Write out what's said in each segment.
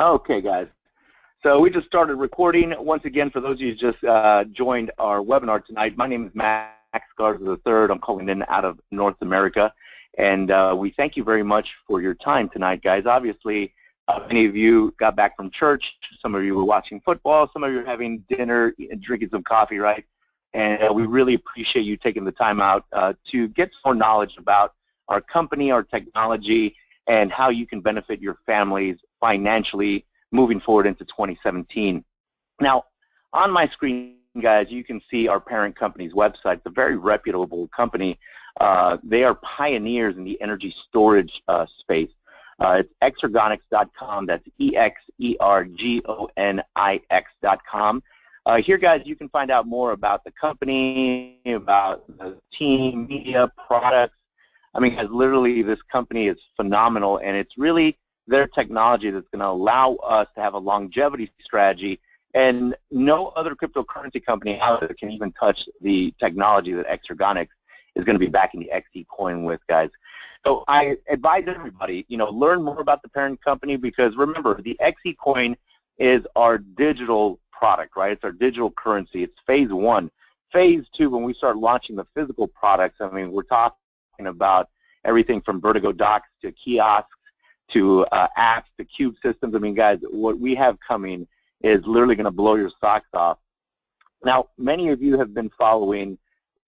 Okay, guys. So we just started recording. Once again, for those of you who just joined our webinar tonight, my name is Max Garza III. I'm calling in out of North America. And we thank you very much for your time tonight, guys. Obviously, many of you got back from church. Some of you were watching football. Some of you are having dinner and drinking some coffee, right? And we really appreciate you taking the time out to get more knowledge about our company, our technology, and how you can benefit your families financially moving forward into 2017. Now, on my screen, guys, you can see our parent company's website. It's a very reputable company. They are pioneers in the energy storage space. It's exergonics.com. That's EXERGONIX.com. Here, guys, you can find out more about the company, about the team, media, products. I mean, guys, literally, this company is phenomenal, and it's really their technology that's going to allow us to have a longevity strategy, and no other cryptocurrency company out there can even touch the technology that Exergonics is going to be backing the XE coin with, guys. So I advise everybody, learn more about the parent company, because remember, the XE coin is our digital product, right? It's our digital currency. It's phase one. Phase two, when we start launching the physical products, I mean, we're talking about everything from Vertigo docks to kiosks to apps to cube systems. I mean, guys, what we have coming is literally going to blow your socks off. Now, many of you have been following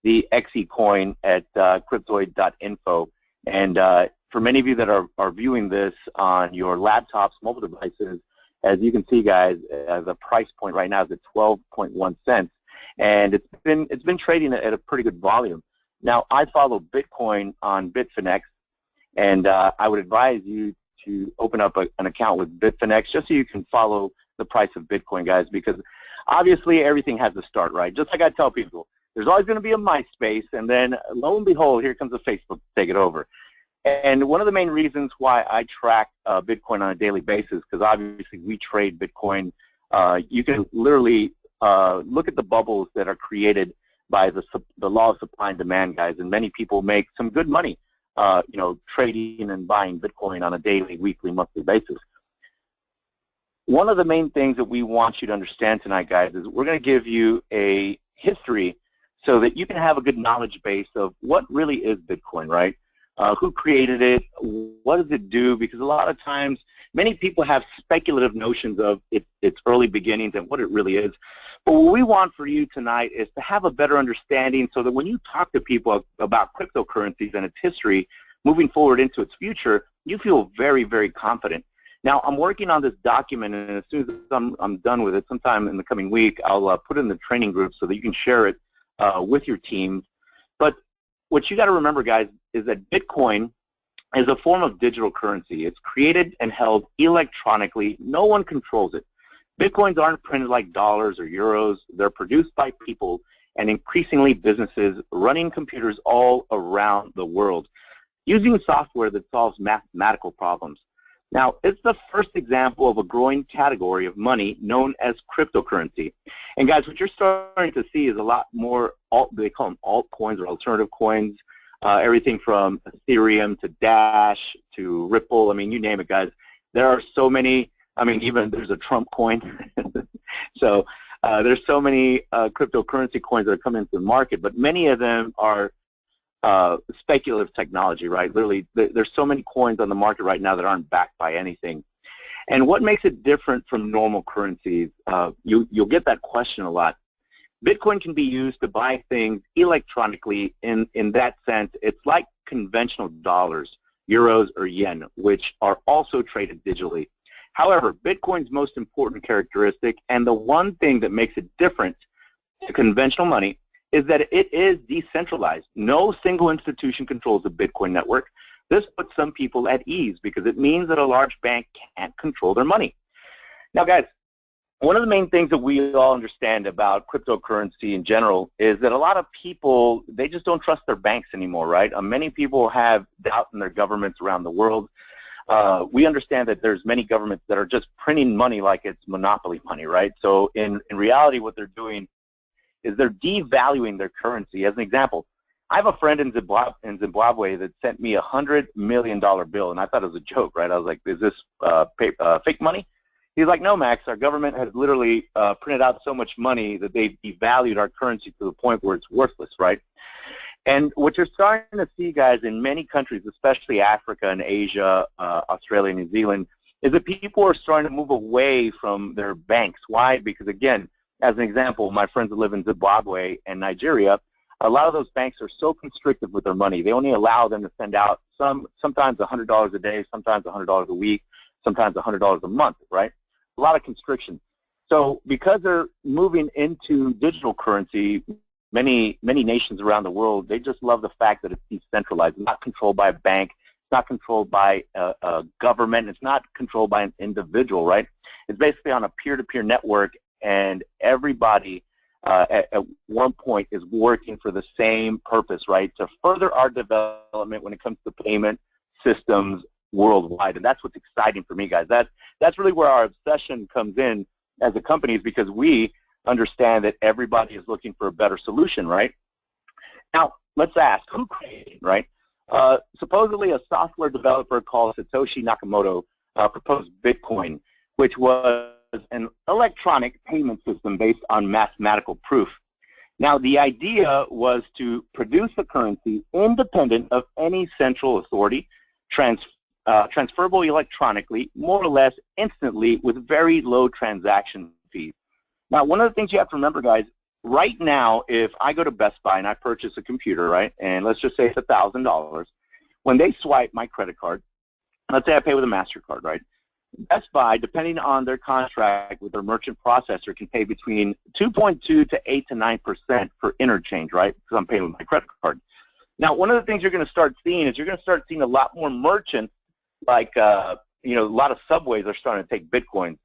the XE coin at cryptoid.info, and for many of you that are viewing this on your laptops, mobile devices, as you can see, guys, the price point right now is at 12.1 cents, and it's been trading at a pretty good volume. Now, I follow Bitcoin on Bitfinex, and I would advise you to open up an account with Bitfinex just so you can follow the price of Bitcoin, guys, because obviously everything has to start, right? Just like I tell people, there's always going to be a MySpace, and then lo and behold, here comes a Facebook to take it over. And one of the main reasons why I track Bitcoin on a daily basis, because obviously we trade Bitcoin, you can literally look at the bubbles that are created by the law of supply and demand, guys, and many people make some good money, trading and buying Bitcoin on a daily, weekly, monthly basis. One of the main things that we want you to understand tonight, guys, is we're going to give you a history so that you can have a good knowledge base of what really is Bitcoin, right? Who created it? What does it do? Because a lot of times, many people have speculative notions of its early beginnings and what it really is. But what we want for you tonight is to have a better understanding so that when you talk to people about cryptocurrencies and its history, moving forward into its future, you feel very, very confident. Now, I'm working on this document, and as soon as I'm done with it, sometime in the coming week, I'll put it in the training group so that you can share it with your teams. But what you got to remember, guys, is that Bitcoin is a form of digital currency. It's created and held electronically. No one controls it. Bitcoins aren't printed like dollars or euros. They're produced by people and increasingly businesses running computers all around the world using software that solves mathematical problems. Now, it's the first example of a growing category of money known as cryptocurrency. And guys, what you're starting to see is a lot more, they call them altcoins or alternative coins, everything from Ethereum to Dash to Ripple. I mean, you name it, guys. There are so many. I mean, even there's a Trump coin. So there's so many cryptocurrency coins that are coming into the market, but many of them are speculative technology, right? Literally, there's so many coins on the market right now that aren't backed by anything. And what makes it different from normal currencies, you'll get that question a lot. Bitcoin can be used to buy things electronically. In that sense, it's like conventional dollars, euros, or yen, which are also traded digitally. However, Bitcoin's most important characteristic, and the one thing that makes it different to conventional money, is that it is decentralized. No single institution controls the Bitcoin network. This puts some people at ease because it means that a large bank can't control their money. Now, guys, one of the main things that we all understand about cryptocurrency in general is that a lot of people, they just don't trust their banks anymore, right? Many people have doubt in their governments around the world. We understand that there's many governments that are just printing money like it's monopoly money, right? So in reality, what they're doing is they're devaluing their currency. As an example, I have a friend in Zimbabwe that sent me $100 million bill, and I thought it was a joke, right? I was like, is this fake money? He's like, no, Max, our government has literally printed out so much money that they've devalued our currency to the point where it's worthless, right? And what you're starting to see, guys, in many countries, especially Africa and Asia, Australia, New Zealand, is that people are starting to move away from their banks. Why? Because, again, as an example, my friends that live in Zimbabwe and Nigeria, a lot of those banks are so constrictive with their money. They only allow them to send out sometimes $100 a day, sometimes $100 a week, sometimes $100 a month, right? A lot of constriction. So because they're moving into digital currency, many nations around the world, they just love the fact that it's decentralized, not controlled by a bank, it's not controlled by a government, it's not controlled by an individual, right? It's basically on a peer-to-peer network, and everybody at one point is working for the same purpose, right? To further our development when it comes to payment systems worldwide. And that's what's exciting for me, guys. That's really where our obsession comes in as a company, is because we understand that everybody is looking for a better solution, right? Now, let's ask, who created, right? Supposedly a software developer called Satoshi Nakamoto proposed Bitcoin, which was an electronic payment system based on mathematical proof. Now, the idea was to produce a currency independent of any central authority, transferable electronically, more or less instantly, with very low transaction fees. Now, one of the things you have to remember, guys, right now, if I go to Best Buy and I purchase a computer, right, and let's just say it's $1,000, when they swipe my credit card, let's say I pay with a Mastercard, right, Best Buy, depending on their contract with their merchant processor, can pay between 2.2 to 8 to 9% for interchange, right, because I'm paying with my credit card. Now, one of the things you're going to start seeing is you're going to start seeing a lot more merchants, like, a lot of subways are starting to take Bitcoin.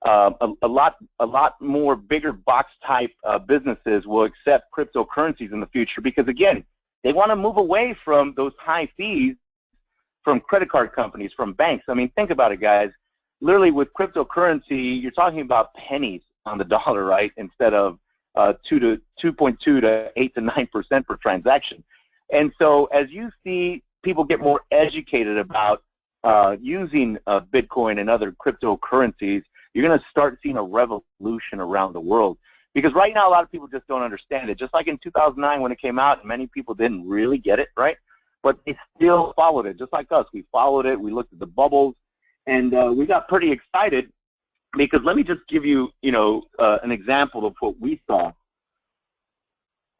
A lot more bigger box type businesses will accept cryptocurrencies in the future because, again, they want to move away from those high fees from credit card companies, from banks. I mean, think about it, guys. Literally, with cryptocurrency, you're talking about pennies on the dollar, right, instead of 2.2 to 8 to 9% per transaction. And so as you see people get more educated about using Bitcoin and other cryptocurrencies, you're going to start seeing a revolution around the world. Because right now, a lot of people just don't understand it. Just like in 2009 when it came out, many people didn't really get it, right? But they still followed it, just like us. We followed it. We looked at the bubbles. And we got pretty excited because let me just give you, an example of what we saw.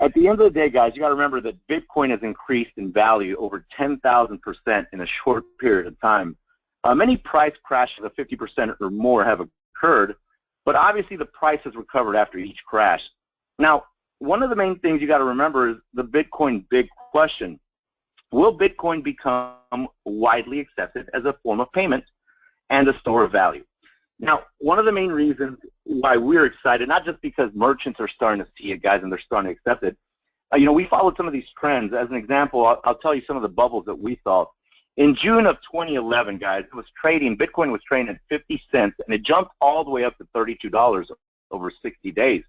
At the end of the day, guys, you got to remember that Bitcoin has increased in value over 10,000% in a short period of time. Many price crashes of 50% or more have occurred, but obviously the price has recovered after each crash. Now, one of the main things you got to remember is the Bitcoin big question. Will Bitcoin become widely accepted as a form of payment and a store of value? Now, one of the main reasons why we're excited, not just because merchants are starting to see it, guys, and they're starting to accept it. We followed some of these trends. As an example, I'll tell you some of the bubbles that we saw. In June of 2011, guys, Bitcoin was trading at 50 cents, and it jumped all the way up to $32 over 60 days.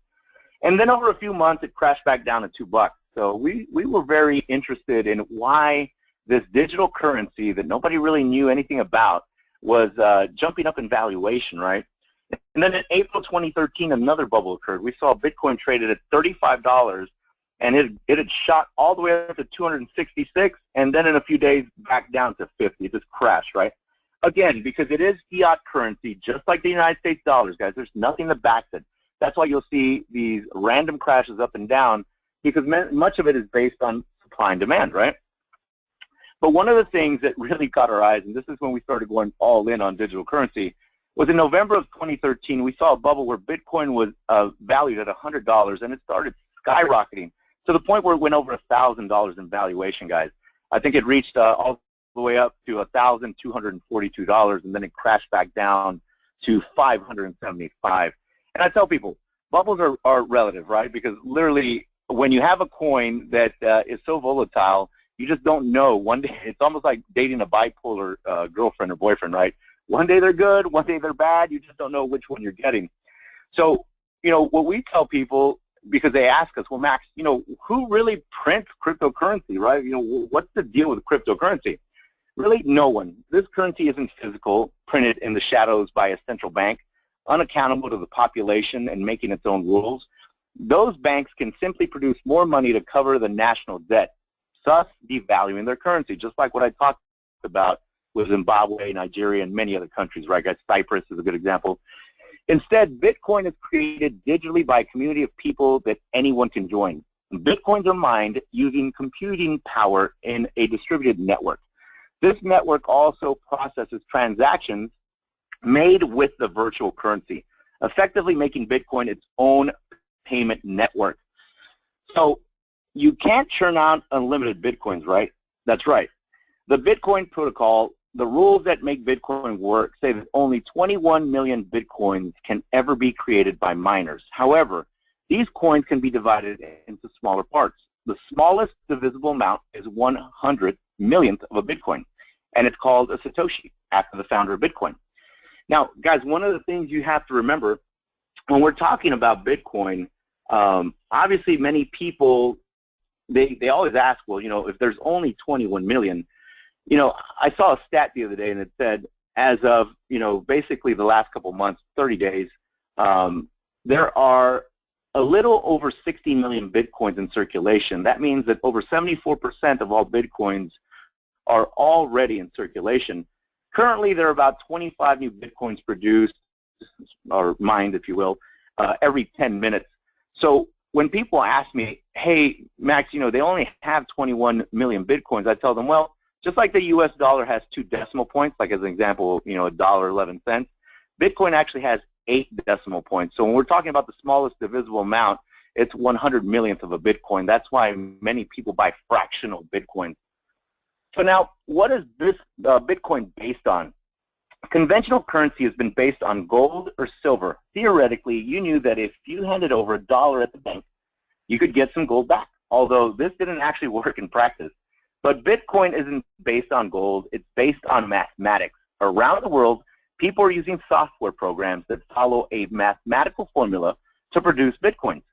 And then over a few months, it crashed back down to $2. So we were very interested in why this digital currency that nobody really knew anything about was jumping up in valuation, right? And then in April 2013, another bubble occurred. We saw Bitcoin traded at $35, and it had shot all the way up to 266, and then in a few days back down to 50. It just crashed, right? Again, because it is fiat currency, just like the United States dollars, guys. There's nothing that backs it. That's why you'll see these random crashes up and down, because much of it is based on supply and demand, right? But one of the things that really caught our eyes, and this is when we started going all in on digital currency, was in November of 2013, we saw a bubble where Bitcoin was valued at $100, and it started skyrocketing to the point where it went over $1,000 in valuation, guys. I think it reached all the way up to $1,242, and then it crashed back down to $575. And I tell people, bubbles are relative, right? Because literally, when you have a coin that is so volatile, you just don't know. One day, it's almost like dating a bipolar girlfriend or boyfriend, right? One day they're good, one day they're bad. You just don't know which one you're getting. So, what we tell people, because they ask us, well, Max, who really prints cryptocurrency, right? What's the deal with cryptocurrency? Really, no one. This currency isn't physical, printed in the shadows by a central bank. unaccountable to the population and making its own rules, those banks can simply produce more money to cover the national debt, thus devaluing their currency, just like what I talked about with Zimbabwe, Nigeria, and many other countries, right, guys? Cyprus is a good example. Instead, Bitcoin is created digitally by a community of people that anyone can join. Bitcoins are mined using computing power in a distributed network. This network also processes transactions made with the virtual currency, effectively making Bitcoin its own payment network. So you can't churn out unlimited Bitcoins, right? That's right. The Bitcoin protocol, the rules that make Bitcoin work say that only 21 million Bitcoins can ever be created by miners. However, these coins can be divided into smaller parts. The smallest divisible amount is 100 millionth of a Bitcoin, and it's called a Satoshi, after the founder of Bitcoin. Now, guys, one of the things you have to remember when we're talking about Bitcoin, obviously many people, they always ask, well, you know, if there's only 21 million, you know, I saw a stat the other day and it said as of, you know, basically the last couple months, 30 days, there are a little over 60 million Bitcoins in circulation. That means that over 74% of all Bitcoins are already in circulation. Currently, there are about 25 new Bitcoins produced, or mined, if you will, every 10 minutes. So when people ask me, hey, Max, you know, they only have 21 million Bitcoins, I tell them, well, just like the US dollar has 2 decimal points, like as an example, you know, $1.11, Bitcoin actually has 8 decimal points. So when we're talking about the smallest divisible amount, it's 100 millionth of a Bitcoin. That's why many people buy fractional Bitcoin. So now, what is this Bitcoin based on? Conventional currency has been based on gold or silver. Theoretically, you knew that if you handed over $1 at the bank, you could get some gold back, although this didn't actually work in practice. But Bitcoin isn't based on gold, it's based on mathematics. Around the world, people are using software programs that follow a mathematical formula to produce Bitcoins.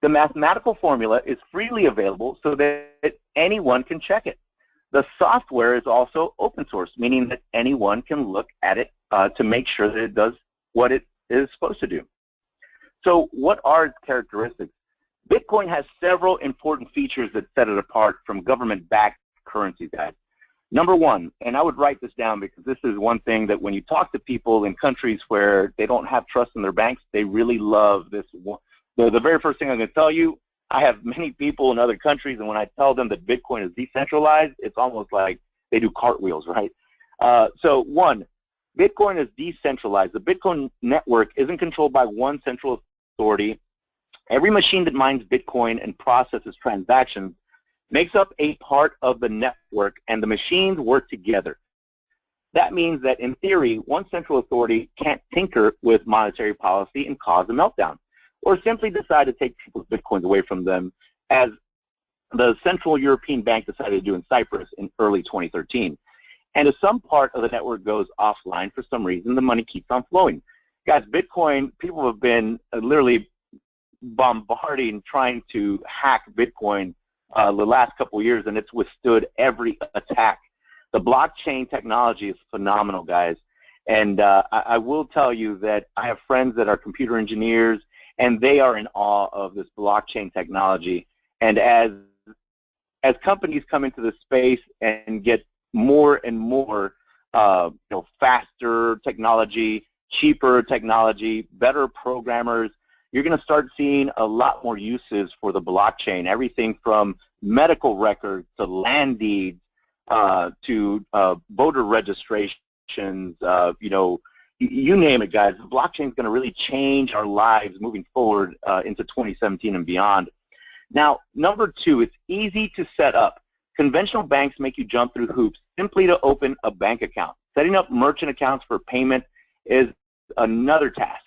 The mathematical formula is freely available so that anyone can check it. The software is also open source, meaning that anyone can look at it to make sure that it does what it is supposed to do. So what are its characteristics? Bitcoin has several important features that set it apart from government-backed currencies, guys. Number one, and I would write this down because this is one thing that when you talk to people in countries where they don't have trust in their banks, they really love this one. The very first thing I'm going to tell you, I have many people in other countries, and when I tell them that Bitcoin is decentralized, it's almost like they do cartwheels, right? So one, Bitcoin is decentralized. The Bitcoin network isn't controlled by one central authority. Every machine that mines Bitcoin and processes transactions makes up a part of the network, and the machines work together. That means that, in theory, one central authority can't tinker with monetary policy and cause a meltdown, or simply decide to take people's Bitcoins away from them, as the Central European Bank decided to do in Cyprus in early 2013. And if some part of the network goes offline for some reason, the money keeps on flowing. Guys, Bitcoin, people have been literally bombarding, trying to hack Bitcoin the last couple of years, and it's withstood every attack. The blockchain technology is phenomenal, guys. And I will tell you that I have friends that are computer engineers, and they are in awe of this blockchain technology. And as companies come into this space and get more and more faster technology, cheaper technology, better programmers, you're going to start seeing a lot more uses for the blockchain, everything from medical records to land deeds to voter registrations, you name it, guys. The blockchain is going to really change our lives moving forward into 2017 and beyond. Now, number two, it's easy to set up. Conventional banks make you jump through hoops simply to open a bank account. Setting up merchant accounts for payment is another task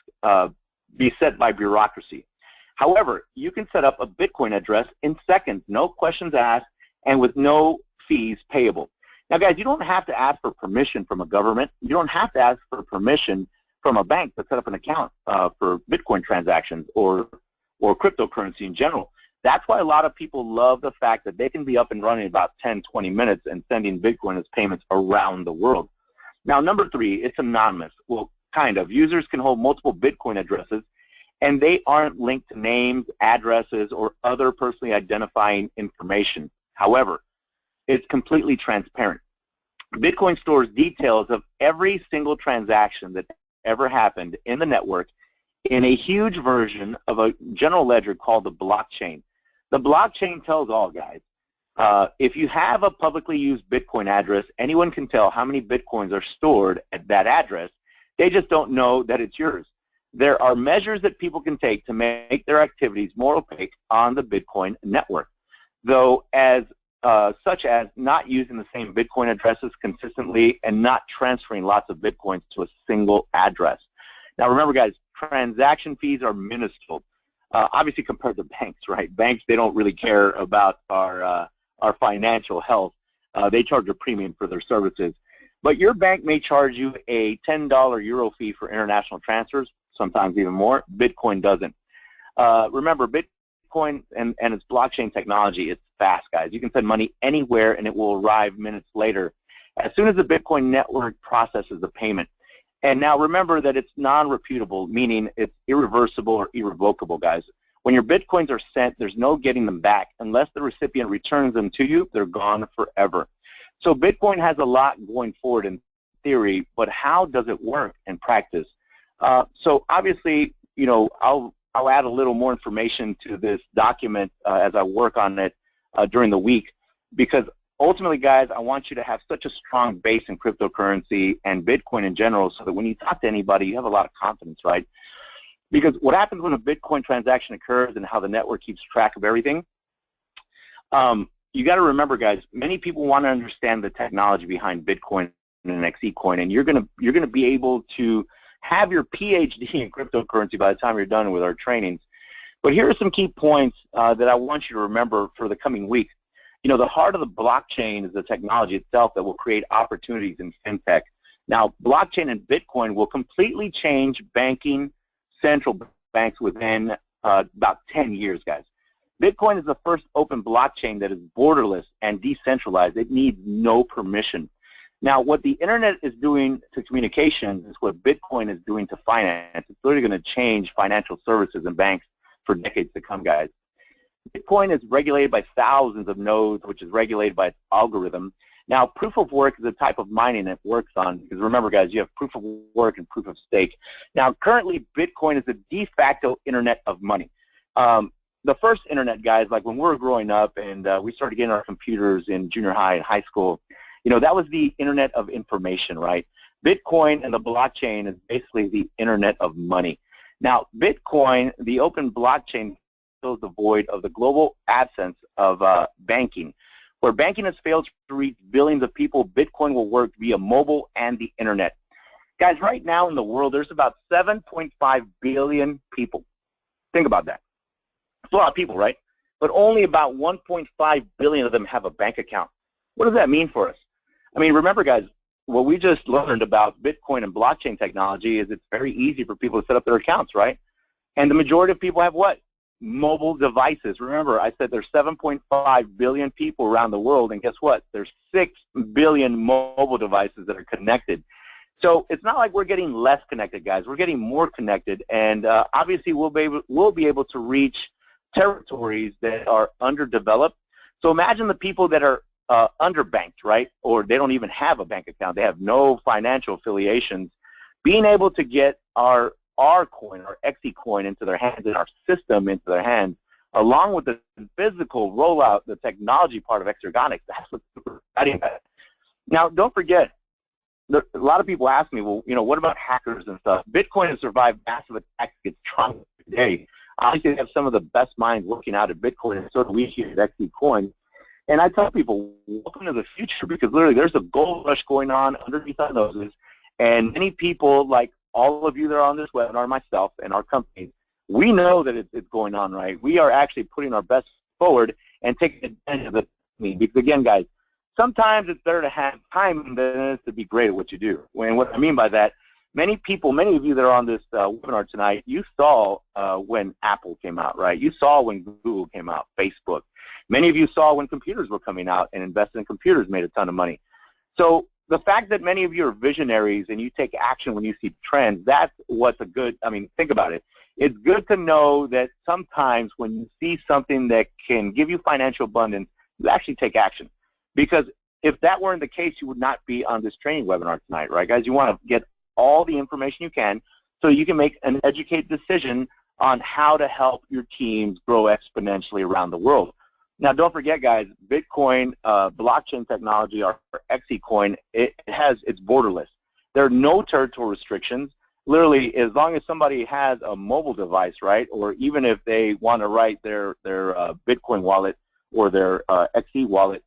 beset by bureaucracy. However, you can set up a Bitcoin address in seconds, no questions asked, and with no fees payable. Now, guys, you don't have to ask for permission from a government. You don't have to ask for permission from a bank to set up an account for Bitcoin transactions or cryptocurrency in general. That's why a lot of people love the fact that they can be up and running in about 10, 20 minutes and sending Bitcoin as payments around the world. Now, number three, it's anonymous. Well, kind of. Users can hold multiple Bitcoin addresses, and they aren't linked to names, addresses, or other personally identifying information. However, it's completely transparent. Bitcoin stores details of every single transaction that ever happened in the network in a huge version of a general ledger called the blockchain. The blockchain tells all, guys. If you have a publicly used Bitcoin address, anyone can tell how many Bitcoins are stored at that address. They just don't know that it's yours. There are measures that people can take to make their activities more opaque on the Bitcoin network, though such as not using the same Bitcoin addresses consistently and not transferring lots of Bitcoins to a single address. Now remember, guys, transaction fees are minuscule, obviously compared to banks, right? Banks, they don't really care about our financial health. They charge a premium for their services. But your bank may charge you a $10 euro fee for international transfers, sometimes even more. Bitcoin doesn't. Remember, Bitcoin and its blockchain technology, it's fast, guys. You can send money anywhere and it will arrive minutes later as soon as the Bitcoin network processes the payment. And now remember that it's non-reputable, meaning it's irreversible or irrevocable, guys. When your Bitcoins are sent, there's no getting them back. Unless the recipient returns them to you, they're gone forever. So Bitcoin has a lot going forward in theory, but how does it work in practice? So obviously, you know, I'll add a little more information to this document as I work on it during the week, because ultimately, guys, I want you to have such a strong base in cryptocurrency and Bitcoin in general so that when you talk to anybody, you have a lot of confidence, right? Because what happens when a Bitcoin transaction occurs and how the network keeps track of everything, you got to remember, guys, many people want to understand the technology behind Bitcoin and XE coin, and you're gonna be able to have your PhD in cryptocurrency by the time you're done with our trainings. But here are some key points that I want you to remember for the coming week. You know, the heart of the blockchain is the technology itself that will create opportunities in fintech. Now, blockchain and Bitcoin will completely change banking, central banks within about 10 years, guys. Bitcoin is the first open blockchain that is borderless and decentralized. It needs no permission. Now, what the internet is doing to communications is what Bitcoin is doing to finance. It's literally going to change financial services and banks for decades to come, guys. Bitcoin is regulated by thousands of nodes, which is regulated by its algorithm. Now, proof of work is a type of mining it works on, because remember, guys, you have proof of work and proof of stake. Now, currently, Bitcoin is the de facto internet of money. The first internet, guys, like when we were growing up and we started getting our computers in junior high and high school, you know, that was the internet of information, right? Bitcoin and the blockchain is basically the internet of money. Now, Bitcoin, the open blockchain, fills the void of the global absence of banking. Where banking has failed to reach billions of people, Bitcoin will work via mobile and the internet. Guys, right now in the world, there's about 7.5 billion people. Think about that. It's a lot of people, right? But only about 1.5 billion of them have a bank account. What does that mean for us? I mean, remember, guys, what we just learned about Bitcoin and blockchain technology is it's very easy for people to set up their accounts, right? And the majority of people have what? Mobile devices. Remember, I said there's 7.5 billion people around the world, and guess what? There's 6 billion mobile devices that are connected. So it's not like we're getting less connected, guys. We're getting more connected, and obviously we'll be able to reach territories that are underdeveloped. So imagine the people that are underbanked, right? Or they don't even have a bank account. They have no financial affiliations. Being able to get our coin, our XE coin into their hands and our system into their hands, along with the physical rollout, the technology part of Exergonics, that's what's super exciting about it. Now, don't forget, a lot of people ask me, well, you know, what about hackers and stuff? Bitcoin has survived massive attacks against Trump today. Obviously, they have some of the best minds working out at Bitcoin, and so do we here at XE coin. And I tell people, welcome to the future, because literally there's a gold rush going on underneath our noses, and many people, like all of you that are on this webinar, myself, and our company, we know that it's going on, right? We are actually putting our best forward and taking advantage of it. Because again, guys, sometimes it's better to have time than it is to be great at what you do. And what I mean by that, many people, many of you that are on this webinar tonight, you saw when Apple came out, right? You saw when Google came out, Facebook. Many of you saw when computers were coming out, and investing in computers made a ton of money. So the fact that many of you are visionaries and you take action when you see trends, that's what's a good, I mean, think about it. It's good to know that sometimes when you see something that can give you financial abundance, you actually take action. Because if that weren't the case, you would not be on this training webinar tonight, right, guys? You want to get all the information you can so you can make an educated decision on how to help your teams grow exponentially around the world. Now, don't forget, guys, Bitcoin, blockchain technology, or XE coin, it's borderless. There are no territorial restrictions. Literally, as long as somebody has a mobile device, right, or even if they want to write their Bitcoin wallet or their XE wallet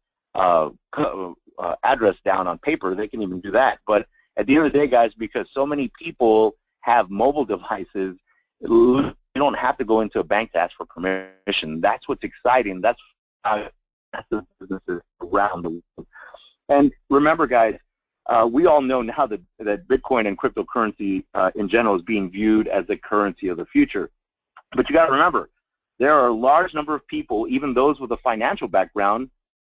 address down on paper, they can even do that. But at the end of the day, guys, because so many people have mobile devices, you don't have to go into a bank to ask for permission. That's what's exciting. That's how the businesses around the world. And remember, guys, we all know now that Bitcoin and cryptocurrency in general is being viewed as the currency of the future. But you got to remember, there are a large number of people, even those with a financial background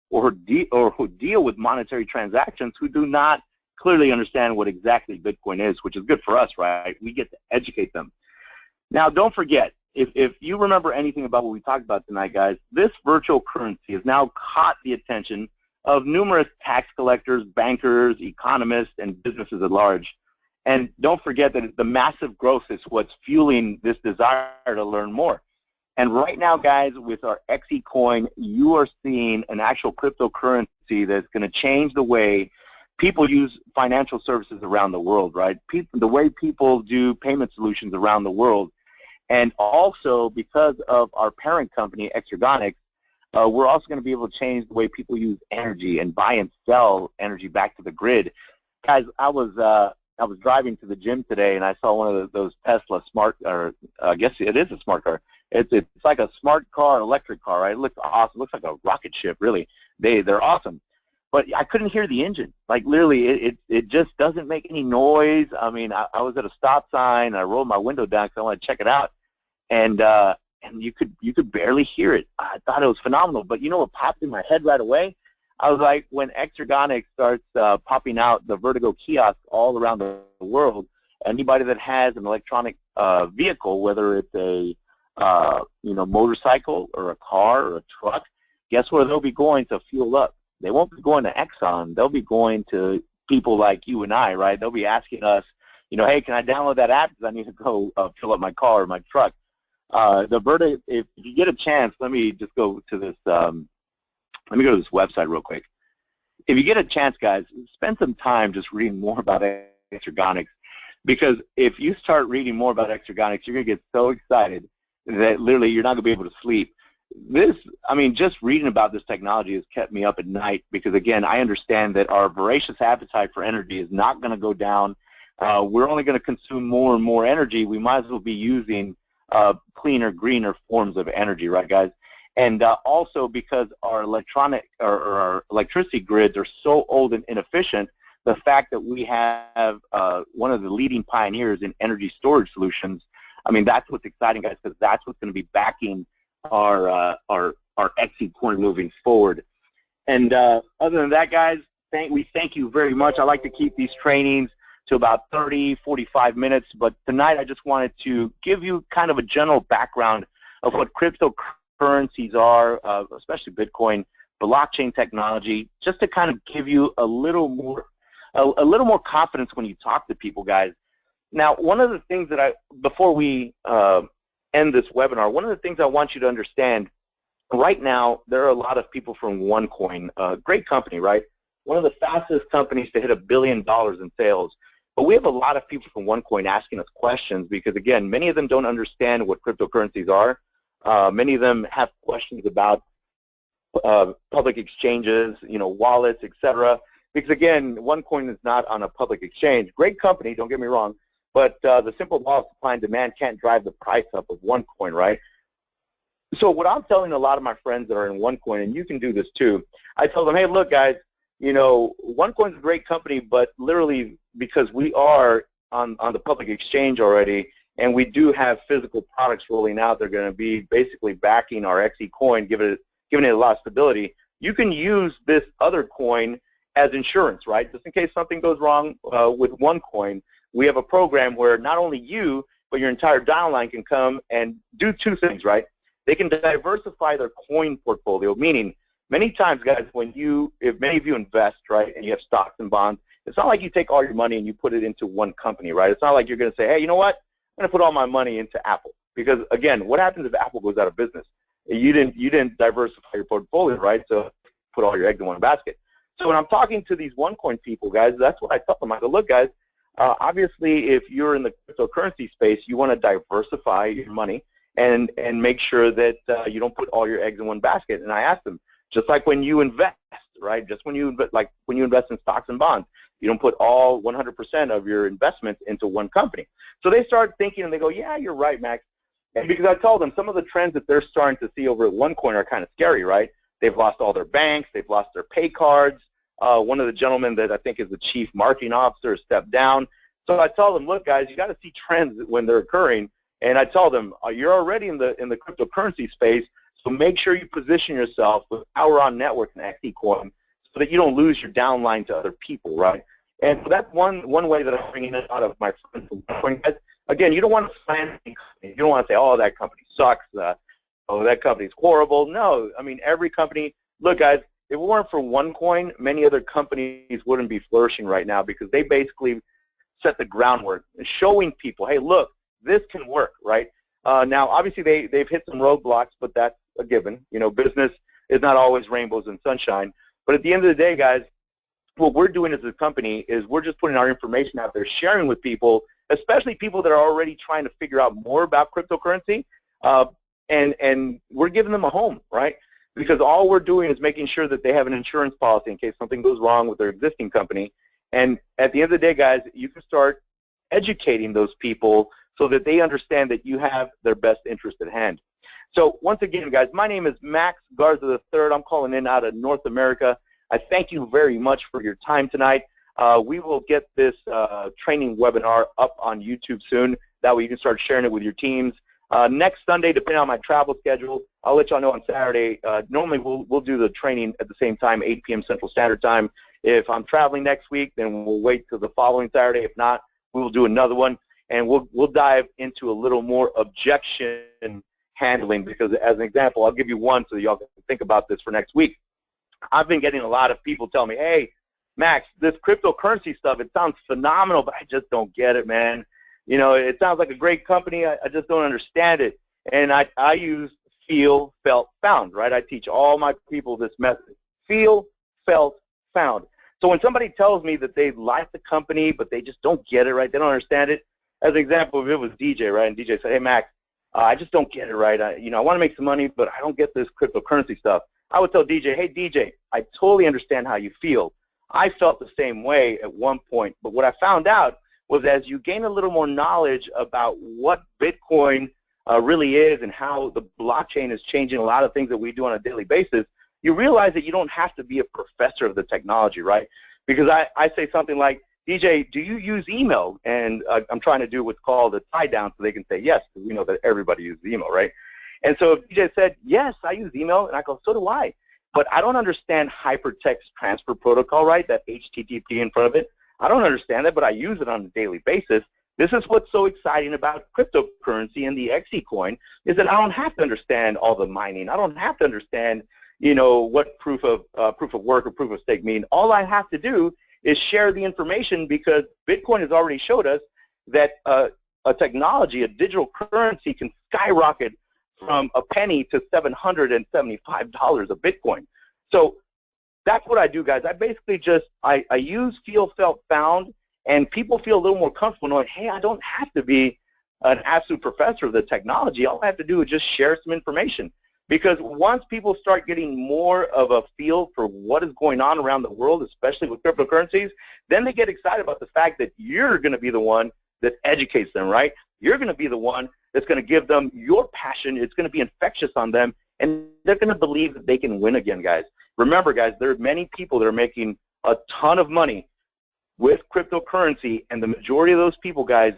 or who deal with monetary transactions, who do not clearly understand what exactly Bitcoin is, which is good for us, right? We get to educate them. Now, don't forget, if you remember anything about what we talked about tonight, guys, this virtual currency has now caught the attention of numerous tax collectors, bankers, economists, and businesses at large. And don't forget that the massive growth is what's fueling this desire to learn more. And right now, guys, with our XE coin, you are seeing an actual cryptocurrency that's going to change the way people use financial services around the world, right? The way people do payment solutions around the world. And also, because of our parent company, Exergonics, we're also going to be able to change the way people use energy and buy and sell energy back to the grid. Guys, I was driving to the gym today, and I saw one of those Tesla smart, or I guess it is a smart car. It's like a smart car, electric car, right? It looks awesome. It looks like a rocket ship, really. They're awesome. But I couldn't hear the engine. Like, literally, it just doesn't make any noise. I mean, I was at a stop sign, and I rolled my window down because I wanted to check it out. And you could barely hear it. I thought it was phenomenal. But you know what popped in my head right away? I was like, when Exergonics starts popping out the Vertigo kiosks all around the world, anybody that has an electronic vehicle, whether it's a motorcycle or a car or a truck, guess where they'll be going to fuel up? They won't be going to Exxon. They'll be going to people like you and I, right? They'll be asking us, hey, can I download that app because I need to go fill up my car or my truck. The Vertigo, if you get a chance, let me just go to this. Let me go to this website real quick. If you get a chance, guys, spend some time just reading more about Exergonics, because if you start reading more about Exergonics, you're going to get so excited that literally you're not going to be able to sleep. Just reading about this technology has kept me up at night because, again, I understand that our voracious appetite for energy is not going to go down. We're only going to consume more and more energy. We might as well be using cleaner, greener forms of energy, right, guys? And also because our our electricity grids are so old and inefficient, the fact that we have one of the leading pioneers in energy storage solutions, that's what's exciting, guys, because that's what's going to be backing our XE coin moving forward. And other than that, guys, we thank you very much. I like to keep these trainings to about 30, 45 minutes, but tonight I just wanted to give you kind of a general background of what cryptocurrencies are, especially Bitcoin, blockchain technology, just to kind of give you a little more confidence when you talk to people, guys. Now, one of the things that before we end this webinar, one of the things I want you to understand, right now there are a lot of people from OneCoin, a great company, right? One of the fastest companies to hit $1 billion in sales. But we have a lot of people from OneCoin asking us questions because, again, many of them don't understand what cryptocurrencies are. Many of them have questions about public exchanges, wallets, etc. Because, again, OneCoin is not on a public exchange. Great company, don't get me wrong, but the simple law of supply and demand can't drive the price up of OneCoin, right? So what I'm telling a lot of my friends that are in OneCoin, and you can do this too, I tell them, hey, look, guys, OneCoin's a great company, but literally because we are on the public exchange already, and we do have physical products rolling out, they're going to be basically backing our XE coin, giving it a lot of stability. You can use this other coin as insurance, right? Just in case something goes wrong with OneCoin, we have a program where not only you, but your entire downline can come and do two things, right? They can diversify their coin portfolio, meaning many times, guys, if many of you invest, right, and you have stocks and bonds, it's not like you take all your money and you put it into one company, right? It's not like you're going to say, hey, you know what? I'm going to put all my money into Apple. Because, again, what happens if Apple goes out of business? You didn't diversify your portfolio, right? So put all your eggs in one basket. So when I'm talking to these OneCoin people, guys, that's what I tell them. I go, look, guys, obviously, if you're in the cryptocurrency space, you want to diversify your money and make sure that you don't put all your eggs in one basket. And I ask them, just like when you invest, right? Just when you invest in stocks and bonds, you don't put all 100% of your investments into one company. So they start thinking and they go, yeah, you're right, Max. And because I told them some of the trends that they're starting to see over at OneCoin are kind of scary, right? They've lost all their banks. They've lost their pay cards. One of the gentlemen that I think is the chief marketing officer stepped down. So I tell them, look, guys, you got to see trends when they're occurring. And I tell them, you're already in the cryptocurrency space, so make sure you position yourself with Power On Network and XeCoin so that you don't lose your downline to other people, right? And so that's one way that I'm bringing it out of my friends from OneCoin, guys. Again, you don't want to plan any company. You don't want to say, oh, that company sucks. Oh, that company's horrible. No, I mean, every company, look, guys, if it weren't for OneCoin, many other companies wouldn't be flourishing right now because they basically set the groundwork, showing people, hey, look, this can work, right? Now, obviously, they've hit some roadblocks, but that's a given. You know, business is not always rainbows and sunshine. But at the end of the day, guys, what we're doing as a company is we're just putting our information out there, sharing with people, especially people that are already trying to figure out more about cryptocurrency, and we're giving them a home, right? Because all we're doing is making sure that they have an insurance policy in case something goes wrong with their existing company. And at the end of the day, guys, you can start educating those people so that they understand that you have their best interest at hand. So once again, guys, my name is Max Garza III. I'm calling in out of North America. I thank you very much for your time tonight. We will get this training webinar up on YouTube soon. That way you can start sharing it with your teams. Next Sunday, depending on my travel schedule, I'll let y'all know on Saturday. Normally, we'll do the training at the same time, 8 p.m. Central Standard Time. If I'm traveling next week, then we'll wait till the following Saturday. If not, we will do another one, and we'll dive into a little more objection handling. Because as an example, I'll give you one so y'all can think about this for next week. I've been getting a lot of people tell me, hey, Max, this cryptocurrency stuff, it sounds phenomenal, but I just don't get it, man. You know, it sounds like a great company. I just don't understand it. And I use feel, felt, found, right? I teach all my people this method. Feel, felt, found. So when somebody tells me that they like the company, but they just don't get it, right? They don't understand it. As an example, if it was DJ, right? And DJ said, hey, Max, I just don't get it, right? I want to make some money, but I don't get this cryptocurrency stuff. I would tell DJ, hey, DJ, I totally understand how you feel. I felt the same way at one point, but what I found out was as you gain a little more knowledge about what Bitcoin really is and how the blockchain is changing a lot of things that we do on a daily basis, you realize that you don't have to be a professor of the technology, right? Because I say something like, DJ, do you use email? And I'm trying to do what's called a tie down so they can say yes, because we know that everybody uses email, right? And so if DJ said, yes, I use email, and I go, so do I. But I don't understand hypertext transfer protocol, right, that HTTP in front of it. I don't understand that, but I use it on a daily basis. This is what's so exciting about cryptocurrency and the XeCoin is that I don't have to understand all the mining. I don't have to understand, you know, what proof of work or proof of stake mean. All I have to do is share the information because Bitcoin has already showed us that a technology, a digital currency can skyrocket from a penny to $775 a Bitcoin. So that's what I do, guys. I basically just, I use feel, felt, found, and people feel a little more comfortable knowing, hey, I don't have to be an absolute professor of the technology. All I have to do is just share some information. Because once people start getting more of a feel for what is going on around the world, especially with cryptocurrencies, then they get excited about the fact that you're going to be the one that educates them, right? You're going to be the one that's going to give them your passion. It's going to be infectious on them, and they're going to believe that they can win again, guys. Remember, guys, there are many people that are making a ton of money with cryptocurrency, and the majority of those people, guys,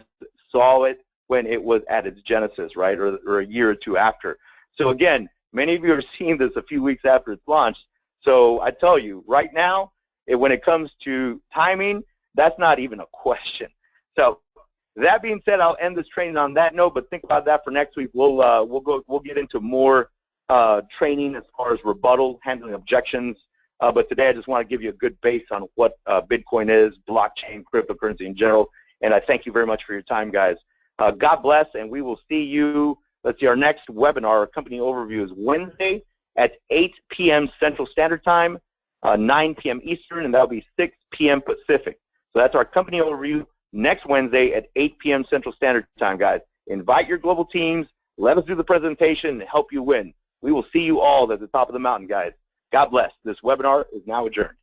saw it when it was at its genesis, right, or a year or two after. So again, many of you are seeing this a few weeks after it's launched. So I tell you, right now, when it comes to timing, that's not even a question. So that being said, I'll end this training on that note, but think about that for next week. We'll get into more training as far as rebuttal, handling objections. But today I just want to give you a good base on what Bitcoin is, blockchain, cryptocurrency in general. And I thank you very much for your time, guys. God bless, and we will see you. Let's see, our next webinar, our company overview, is Wednesday at 8 p.m. Central Standard Time, 9 p.m. Eastern, and that'll be 6 p.m. Pacific. So that's our company overview next Wednesday at 8 p.m. Central Standard Time, guys. Invite your global teams. Let us do the presentation and help you win. We will see you all at the top of the mountain, guys. God bless. This webinar is now adjourned.